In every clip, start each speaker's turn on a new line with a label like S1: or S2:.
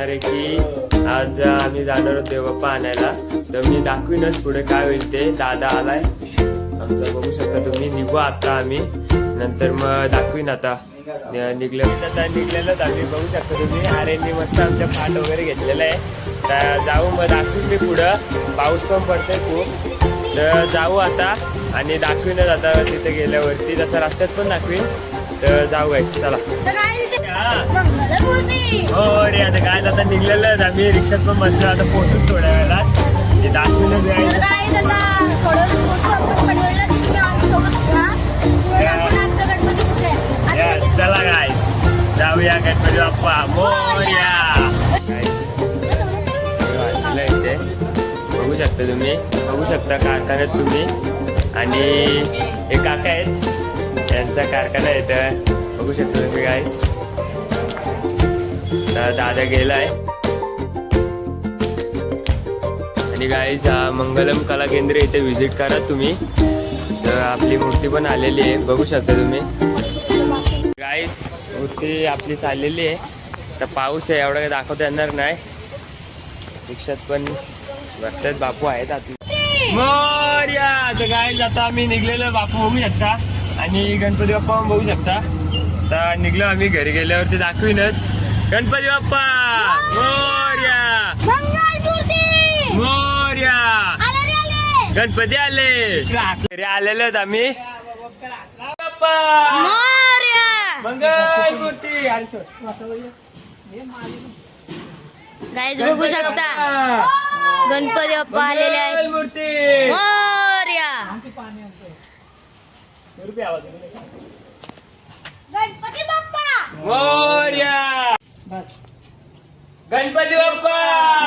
S1: आहे की आज आम्ही जाणार होतो देवबाप्पा आणायला, तर मी दाखवीनच पुढे काय होईल ते. दादा आलाय आमचा, बघू शकता तुम्ही. निघू आता आम्ही, नंतर मग दाखवीन. आता निघलेलं आम्ही, बघू शकता तुम्ही. आर्यननी मस्त आमच्या पाठ वगैरे घेतलेला आहे. तर जाऊ मग दाखवीन मी पुढं. पाऊस पण पडतोय खूप, तर जाऊ आता आणि दाखवीनच आता तिथे गेल्यावरती. तसं रस्त्यात पण दाखवीन, तर जाऊ आहे. चला हो रे. आता काय आता निघलेलं आम्ही, रिक्षात पण बसलो. आता पोहोचून थोड्या वेळाला ते दाखवीनच चला गाईस, जाऊया गणपती बाप्पा मोरया. इथे बघू शकता तुम्ही, बघू शकता कारखान्यात तुम्ही. आणि हे काका आहेत, यांचा कारखाना आहे. बघू शकता तुम्ही गाईस. दादा गेलाय. आणि गाईस मंगलम कला केंद्र इथे व्हिजिट करा तुम्ही. तर आपली मूर्ती पण आलेली आहे, बघू शकता तुम्ही गाईस. मूर्ती आपली चाललेली आहे. तर पाऊस आहे, एवढं काही दाखवता येणार नाही. रिक्षात पण बसतात, बापू आहेत आतमध्ये. मोरया. तर गाईस आता आम्ही निघलेलो, बापू बघू शकता. आणि गणपती बाप्पा पण बघू शकता. आता निघलो आम्ही, घरी गेल्यावरती दाखवीनच. गणपती बाप्पा मोरया, मोरया. गणपती आले, घरी आलेलो आम्ही. बाप्पा मंगल मूर्ती.
S2: गाईज बघू शकता, गणपती बाप्पा आलेले आहेत.
S1: मूर्ती
S2: मोरया. गणपती बाप्पा
S1: मोरया, गणपती बाप्पा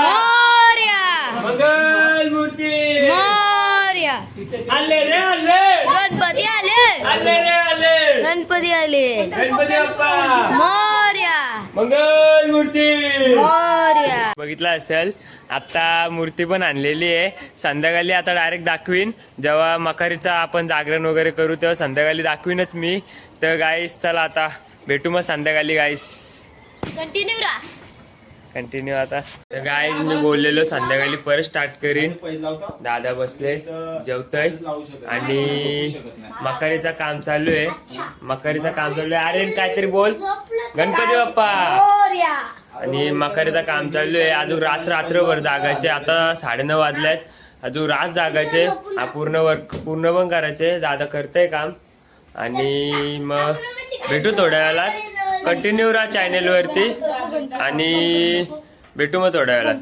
S2: मोरया.
S1: मंगल मूर्ती
S2: मोरया.
S1: आले रे आले,
S2: गणपती आले,
S1: आले रे आले,
S2: गणपती आले.
S1: गणपती बाप्पा
S2: मोरया,
S1: मंगल मूर्ती.
S2: मोरया.
S1: बघितलं असेल, आता मूर्ती पण आणलेली आहे. संध्याकाळी आता डायरेक्ट दाखवीन, जेव्हा मकारीचा आपण जागरण वगैरे करू तेव्हा संध्याकाळी दाखवीनच मी. तर गाईस चला आता भेटू मग संध्याकाळी गाईस.
S2: कंटिन्यू राहा.
S1: कंटिन्यू आता. तर गाईस मी बोललेलो संध्याकाळी परत स्टार्ट करीन. दादा बसले जेवतय आणि मकारीचं काम चालू आहे. मकारीचं काम चालू आहे. अरे काहीतरी बोल. गणपती बाप्पा. आणि मकारीचं काम चालू आहे. अजून रात्रभर जागायचे. आता 9:30 वाजल्यात. अजून रात जागायचे. पूर्ण वर्क पूर्ण पण करायचे. दादा करतंय काम. आणि मग भेटू थोड्या वेळाला. कंटिन्यू राहा चॅनेल वरती आणि भेटू मग थोड्या वेळाला.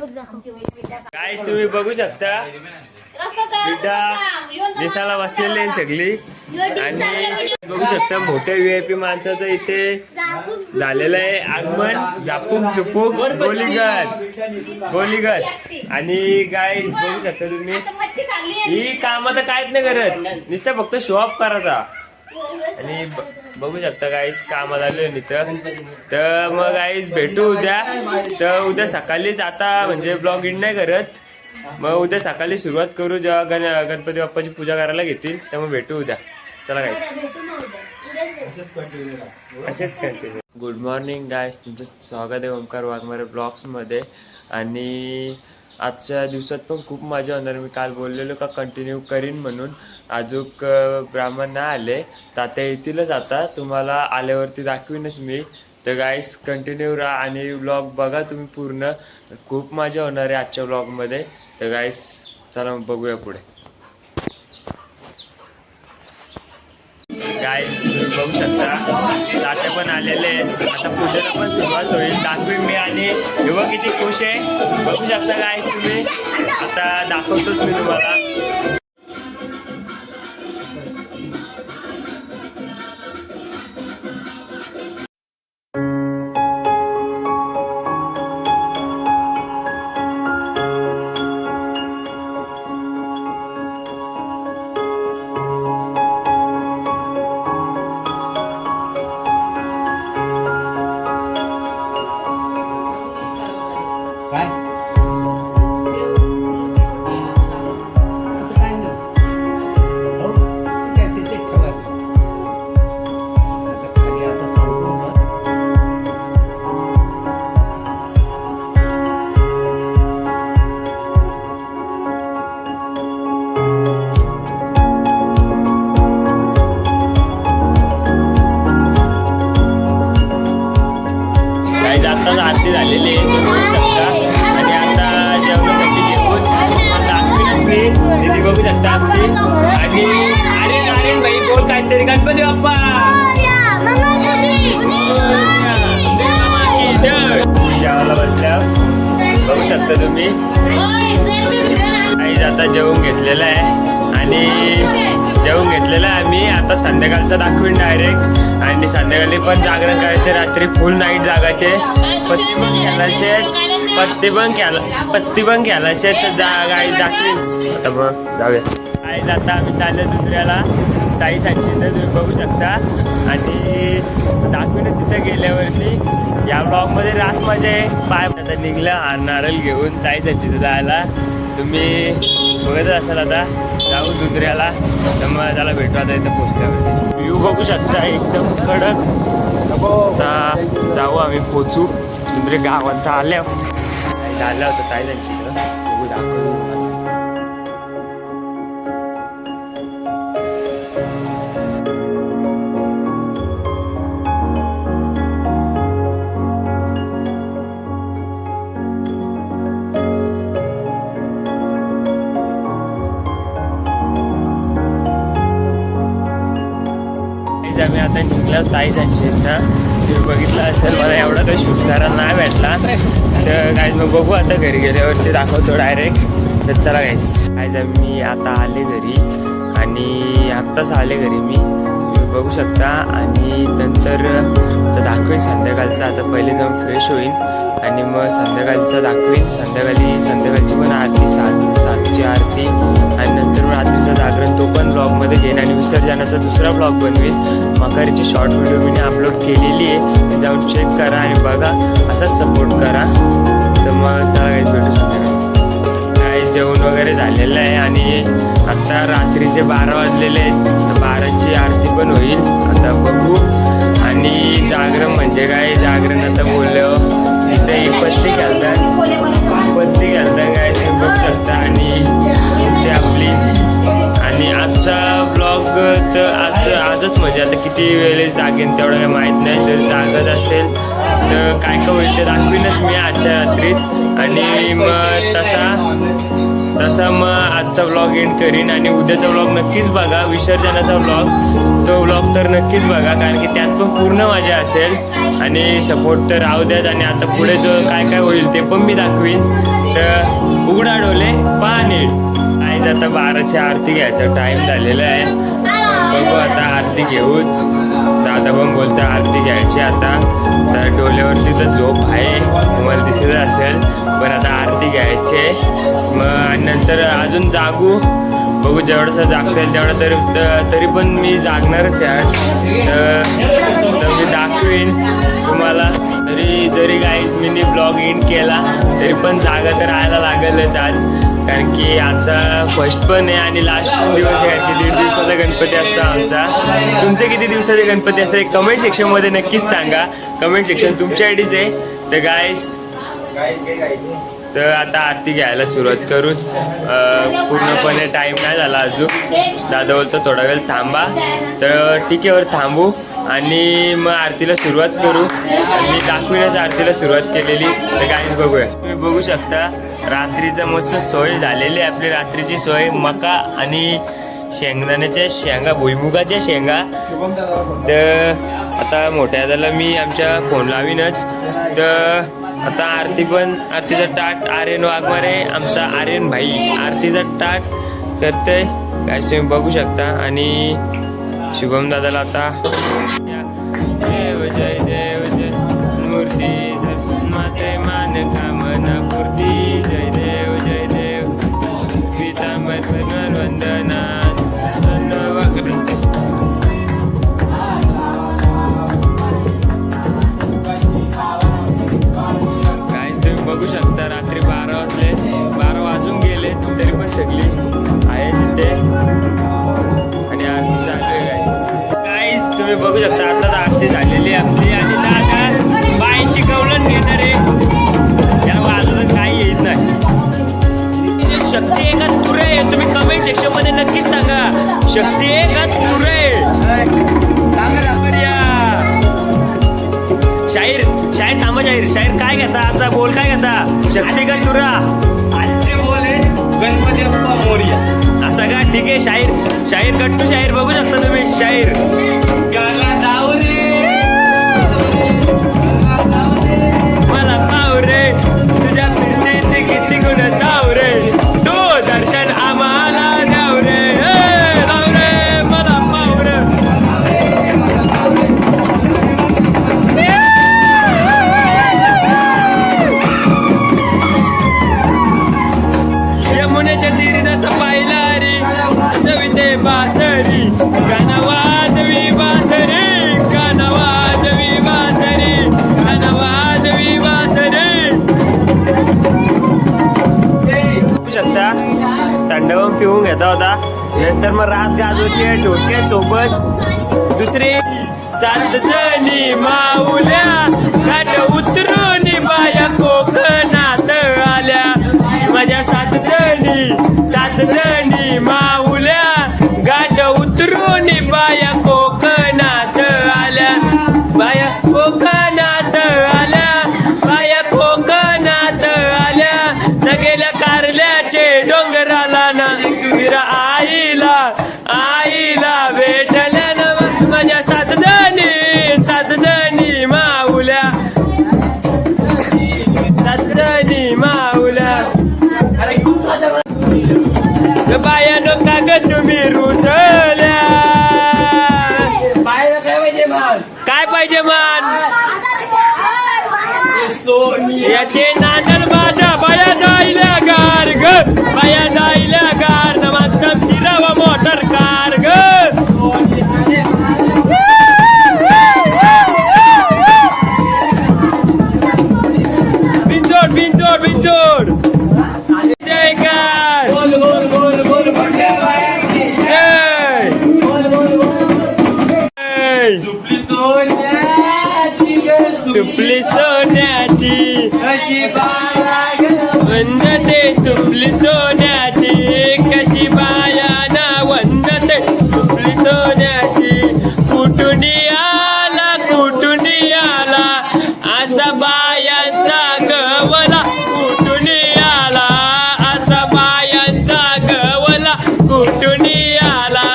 S1: गाईस तुम्ही बघू शकता, दिसायला बसलेली आहे सगळी. आणि बघू शकता मोठ्या VIP माणसाचं इथे झालेलं आहे आगमन. झापूक झुपूक गोलीगत. आणि गाईस बघू शकता तुम्ही, ही काम तर काहीच नाही करत, नुसतं फक्त शो ऑफ करायचा. आणि बघू शकता गाईस काम झालं इथं. तर मग गाईस भेटू उद्या. तर उद्या सकाळीच, आता म्हणजे ब्लॉग इन नाही करत, मग उद्या सकाळी सुरुवात करू जेव्हा गणपती बाप्पाची पूजा करायला घेतील. तर मग भेटू उद्या. चला गाईस, असेच कंटिन्यू. गुड मॉर्निंग गाईस, तुमचं स्वागत आहे ओमकार वाघमारे ब्लॉग्समध्ये. आणि आजच्या दिवसात पण खूप मजा होणार. मी काल बोललेलो का कंटिन्यू करीन म्हणून. अजून ब्राह्मण नाही आले, तात्या येतीलच आता. तुम्हाला आल्यावरती दाखवीनच मी. तर गाईस कंटिन्यू राहा आणि व्लॉग बघा तुम्ही पूर्ण. खूप मजा होणार आहे आजच्या व्लॉगमध्ये. तर गाईस चला मग बघूया पुढे. गाईस बघू शकता तात्या पण आलेले आहेत. आता पूजेला पण सुरुवात होईल. दाखवीन मी. आणि युवा किती खुश आहे बघू शकता गाईस तुम्ही. आता दाखवतोच मी तुम्हाला. आताच आरती झालेली आहे तुम्ही बघू शकता. आणि आता जेवणासाठी घेऊन दाखवीनच मी दीदी बघू शकता आमची. आणि आर्यन भाई बोल काहीतरी. गणपती बाप्पा जेवायला बसल्या बघू शकता तुम्ही. आई आता जेवून घेतलेलं आहे आणि जेवून घेतलेलं आहे आम्ही. आता संध्याकाळचं दाखवीन डायरेक्ट. आणि संध्याकाळी पण जागरण करायचे, रात्री फुल नाईट जागायचे, पत्ती पण खेळायचे, पत्ती पण खेळायचे. तर गाडी दाखवीन आता. मग जाऊया. आई आता आम्ही चाललो दुसऱ्याला ताईसाठी तर तुम्ही बघू शकता. आणि दाखवीन तिथं गेल्यावरती. या ब्लॉगमध्ये रास मजा आहे. पाय आता निघला नारळ घेऊन ताईसाठी जायला. तुम्ही बघतच असाल. आता जाऊ दुसऱ्याला. तर मग त्याला भेटू आता इथं पोचल्यावरती. व्ह्यू बघू शकता एकदम कडक. आता जाऊ आम्ही पोचू दुसरे गावात. आल्या झालं होतं ताई त्यांची इथं बघू दाखवू. आम्ही आता निघलो ताई त्यांची ना. तुम्ही बघितलं असेल. मला एवढा काही शूट करायला नाही भेटला. तर काय मग बघू आता घरी गेल्यावरती दाखवतो डायरेक्ट. तर चला गाईस. काय मी आता आले घरी आणि आत्ताच आले घरी मी. तुम्ही बघू शकता. आणि नंतर आता दाखवेन संध्याकाळचं. आता पहिले जाऊन फ्रेश होईन आणि मग संध्याकाळचं दाखवेन. संध्याकाळची पण आरती 7ची आरती. आणि नंतर रात्रीचं जागरण तो पण ब्लॉगमध्ये घेईन. आणि विसर्जनाचा दुसरा ब्लॉग बनवेन. मकारीची शॉर्ट व्हिडिओ मी अपलोड केलेली आहे. ते जाऊन चेक करा आणि बघा. असाच सपोर्ट करा. तर मग चला काहीच भेटू शकता. काही जेवण वगैरे झालेलं आहे. आणि आता रात्रीचे 12 वाजलेले आहेत. तर 12ची आरती पण होईल. आता बघू. आणि जागरण म्हणजे काय, जागरण आता बोललो इथे पत्ती घालतात काय ते बघू शकता. आणि ते आपली. आणि आजचा ब्लॉग तर आजच म्हणजे आता किती वेळेस जागेन तेवढं काही माहीत नाही. जर जागत असेल तर काय काय होईल ते दाखवीनच मी आजच्या रात्रीत. आणि मग तसा मग आजचा ब्लॉग एंड करीन. आणि उद्याचा ब्लॉग नक्कीच बघा. विसर्जनाचा ब्लॉग तो ब्लॉग तर नक्कीच बघा. कारण की त्यात पण पूर्ण मजा असेल. आणि सपोर्ट तर राहू द्यात. आणि आता पुढे जो काय काय होईल ते पण मी दाखवीन. तर उघडा डोले पाणी. आज आता 12ची आरती घ्यायचा टाइम झालेला आहे. बघू आता आरती घेऊच. दादा पण बोलतो आरती घ्यायची आता. तर डोल्यावरती तर झोप आहे तुम्हाला दिसत असेल. पण आता आरती घ्यायची. मग नंतर अजून जागू. बघू जेवढंसं जागता येईल तेवढं. तरी पण मी जागणारच आहे आज. तर मी दाखवीन तुम्हाला. जरी गाईज मी ब्लॉग एंड केला तरी पण जागा तर राहायला लागेलच आज. कारण की आजचा फर्स्ट पण आहे आणि लास्ट पण दिवस आहे. की 1.5 दिवसाचा गणपती असतो आमचा. तुमचे किती दिवसाचे गणपती असतात कमेंट सेक्शनमध्ये नक्कीच सांगा. कमेंट सेक्शन तुमच्या आयडीच आहे. तर गाईस तर आता आरती घ्यायला सुरुवात करूच. पूर्णपणे टाईम नाही झाला अजून. दादा बोलतो थोडा वेळ थांबा. तर ठीक आहे थांबू. आणि मग आरतीला सुरुवात करू. मी दाखवीनच आरतीला सुरुवात केलेली. तर काहीच बघूया. तुम्ही बघू शकता रात्रीचं मस्त सोय झालेली आहे. आपली रात्रीची सोय मका आणि शेंगदाण्याच्या शेंगा, भुईमुगाच्या शेंगा. तर आता मोठ्या दादाला मी आमच्या फोन लावीनच. तर आता आरतीचा ताट आर्यन वाघमारे आमचा आर्यन भाई आरतीचा ताट करतोय. काय तुम्ही बघू शकता. आणि शुभम दादाला आता देव जय मूर्ती मात्रे मान कामना पूर्ती. जय देव पीतांबर वंदना. बघू शकता रात्री 12 वाजले. 12 वाजून गेले तरी पण सगळी आहे तिथे. आणि आरती चालू आहे गाईस. तुम्ही बघू शकता आता आरती झालेली आपली. आणि दादा बाईची कवलन घेणार आहे. या वाजून काही येत नाही. शक्ती आहे का तुरे? तुम्ही कमेंट सेक्शन मध्ये नक्कीच सांगा. शक्ती आहे का तुरे? शाहीर थांबा. शाहीर शाहीर काय घेता आजचा बोल काय घेता शक्ती का तुरा
S3: आजचे बोल आहे गणपती बाप्पा मोरया.
S1: असा का ठीक आहे शाहीर शाहीर कट्टू शाहीर बघू शकता तुम्ही शाहीर
S3: गाला जाऊ रे
S1: मला पाव रे तुझ्या फिरतीचे किती गुण जाऊ रे तू दर्शन आम्हाला जाऊ रे जाऊ रे मला पाव रे यमुनेच्या तीरी जसं पाहिला रे जविते बासरी गाणं वाजवी बासरी गाणं वाजवी बासरी गाणं वाजवी बासरी बघू शकता थंडवून पिऊन घेता होता नंतर मग रात गाजवची ढोलक्या सोबत दुसरी 7 जणी माऊल्या घाट उतरून बाया कोकणात आल्या माझ्या 7 जणी माऊल्या घाट उतरून बाया कोकणात आल्या बाया कोकणात आल्या बाया कोकणात आल्या नगेल्या कारल्याचे डोंगराला ना विरा आईला भेटल्या ना माझ्या 7 जणी माऊल्या 7 जणी माऊल्या बायानो का ग तुम्ही रुसल्या
S3: बाहेर काय पाहिजे मान
S1: काय पाहिजे मान
S3: सोनी
S1: याचे नांदल माझ्या बाया जायला गार ग बाया जायला गार न मातम फिराव मोटर कार ग बिंजोड जय कार
S3: बोल बोल बोल बोल बंडे बायाची
S1: जय
S3: बोल बोल बोल
S1: जय.
S3: सुपली सोन्याची ग
S1: सुपली सोन्याची
S3: सुपली बाळा ग
S1: वंदते सुपली सोन्याची कशी बायाना वंदते सुपली सोन्याची कुठून आला असा बायांचा गवला कुठून आला असा बायांचा गवला कुठून आला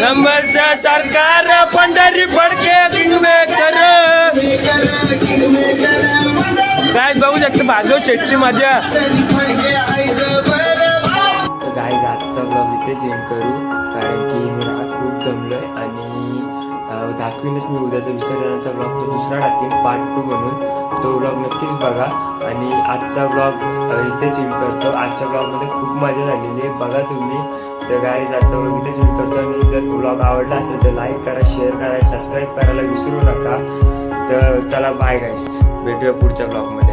S1: नंबरचं सरकार पंढरी फडके किंगमेकर काय बघू शकतो भागव शेटची मजा गाय आजचा ब्लॉग इथेच एंड करू कारण की मी रात खूप दमलोय आणि दाखवीनच मी उद्याचा विसर्जनाचा ब्लॉग तो दुसरा टाकेन पार्ट 2 म्हणून तो ब्लॉग नक्कीच बघा आणि आजचा ब्लॉग इथेच एंड करतो आजच्या ब्लॉगमध्ये खूप मजा झालेली आहे बघा तुम्ही तर गाईज आजचा ब्लॉग इथेच एंड करतो आणि जर ब्लॉग आवडला असेल तर लाईक करा शेअर करा सबस्क्राईब करायला विसरू नका तर चला बाय गाईज भेटूया पुढच्या ब्लॉगमध्ये